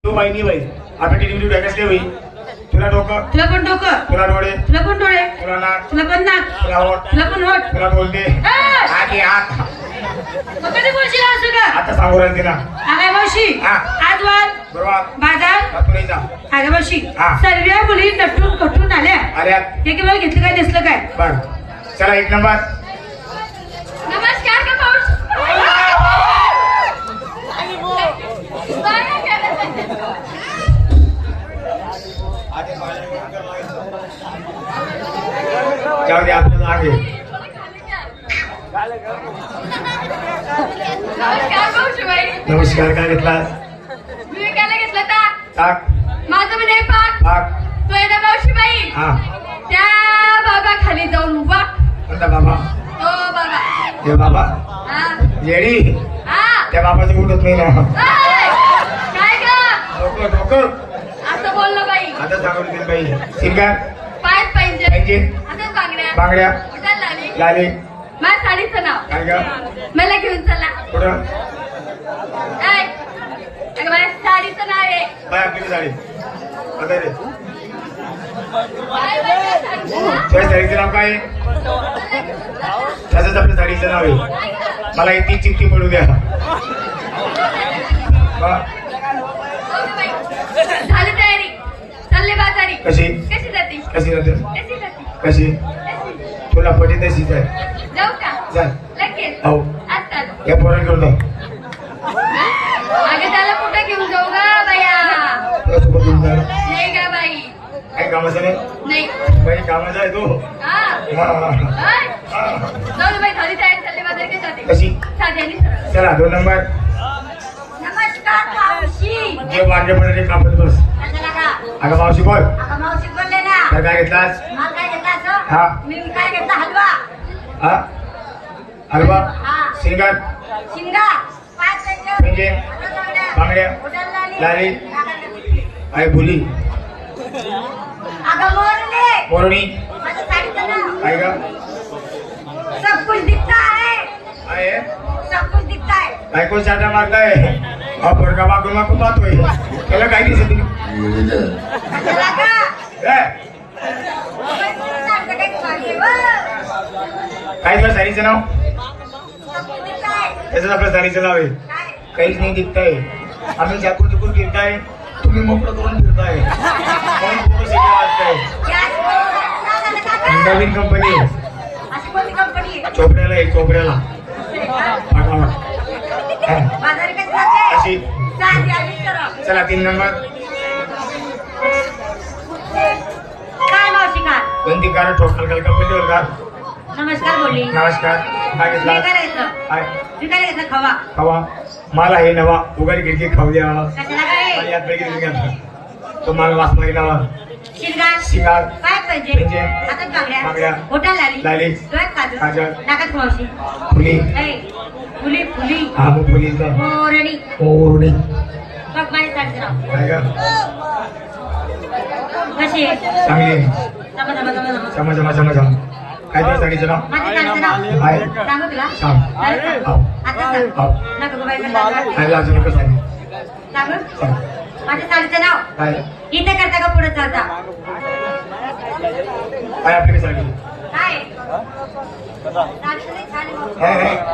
तू बाईनी बाई आपण टिटी डॅकेस होई तुला डोकं तुला पण डोकं तुला डोळे तुला पण डोळे तुला नाक तुला पण नाक तुला होठ तुला पण होठ तुला बोलते आगे आत मग कधी बोलशील असं का आता सांगू राहिली ना आगाय मावशी हा. आज वार बरोबर बाजार तुला आगाय मावशी हा. सर्व मुली नटून कटून आल्या आल्या हे केवळ घेतलं काय दिसलं काय बघ चला एक नंबर नमस्कार का पाऊस जाऊ दे आपल्याला आगे नमस्कार पाऊसबाई नमस्कार काय घेतलास मी काय घेतलं ताक टाक माझं म्हणे पाक टाक तो आहे ना मावशीबाई हा त्या बाबा खाली जाऊन उभा कोणता बाबा तो बाबा हे बाबा हा येडी हा त्या बाबाचं उठत नाही ना ऐ, काय ग डोकं डोकं असं बोललो बाई आता सांगून देईल बाई सिंगार पाय पाहिजे पाहिजे आता बांगड्या बांगड्या उठायला लागली लाले माझ्या साडीचं नाव काय का मला घेऊन चला कुठं ऐ, अगं माझ्या साडीचं नाव आहे काय आपली साडी आता रे काय माझ्या साडीचं नाव? तुझ्या साडीचं नाव काय आहे तसंच आपल्या साडीचं नाव आहे मला इतकी चिठ्ठी पडू द्या बा, झाली तयारी चालले बाजारी कशी कशी जाते कशी जाते कशी जाते कशी कशी तुला पटी तशीच आहे जाऊ का चल लगेच हो आजकाल या पोरण करतो अगं त्याला कुठं घेऊन जाऊ ग बाया तुझ्यासोबत घेऊन जा. नाही ग बाई काही कामाचं नाही नाही बाई कामाचा आहे तो हा हा. ऐ, जाऊ दे बाई झाली तयारी चालले बाजारी कशी जाते कशी साधी आणि सरळ. चला 2 नंबर नमस्कार मावशी जे वांगे पडले कापत बस कशाला का अगं मावशी बोल अगं मावशी बोलले ना तर काय घेतलास मग काय घेतला हा. असं मी काय घेतला हलवा हा हलवा हा. सिंगार शिंगा पाच म्हणजे बांगड्या लाली आई बोली अगं मोरले मोरणी माझ्या साडीचं नाव काय का सब कुछ दिखता है आहे सब कुछ दिखता है बायको चाटा मारताय हा पोरगा मागून मागून पाहतोय त्याला काय दिसत कशाला का काय तुला साडीचं नाव सब कुछ दिखता है त्याच आपल्या साडीचं नाव आहे काय काहीच नाही दिसताय आम्ही झाकून चुकून फिरताय तुम्ही मोकळं करून फिरताय म्हणून पोरं शेती वाजताय गॅस नाव काका नवीन कंपनी आहे अशी कोणती कंपनी आहे चोपड्याला आहे चोपड्याला पाठवा हा. बाजारी कशी जाते अशी साधी आली तर चला 3 नंबर काय मावशी का कोणती कार ठोकल काल कंपनीवर कार नमस्कार बोलली नमस्कार काय मी घेतला काय घेतलं काय मी काय घेतलं खवा खावा मला हे नवा उघड खिडकी खाऊ द्या कशाला काय आणि यात पैकी घेऊन घ्या तो मला वास मागे लावा शिरगार शिंगार काय पाहिजे म्हणजे? हातात बांगड्या. बांगड्या होटाला लाली. डोळ्यात काजळ. काजळ नाकात मावशी फुली ऐ, फुली फुली हा मग फुलीचा मोरणी ओरणी बघ माझी साडीचं नाव काय का कशी आहे चांगली आहे. थांबा थांबा थांबा थांबा क्षमा क्षमा क्षमा क्षमा काय तुला साडीचं नाव माझ्या साडीचं नाव आहे सांगू तुला सांग नाही सांग. हाव. आता सांग हाव. नको गं बाई, मला लाज वाटते. काय लाजू नका सांग सांगू सांग माझ्या साडीचं नाव काय इथे करता का पुढे चालता काय आपली साडी काय साडीचं नाही छान आहे. है, है.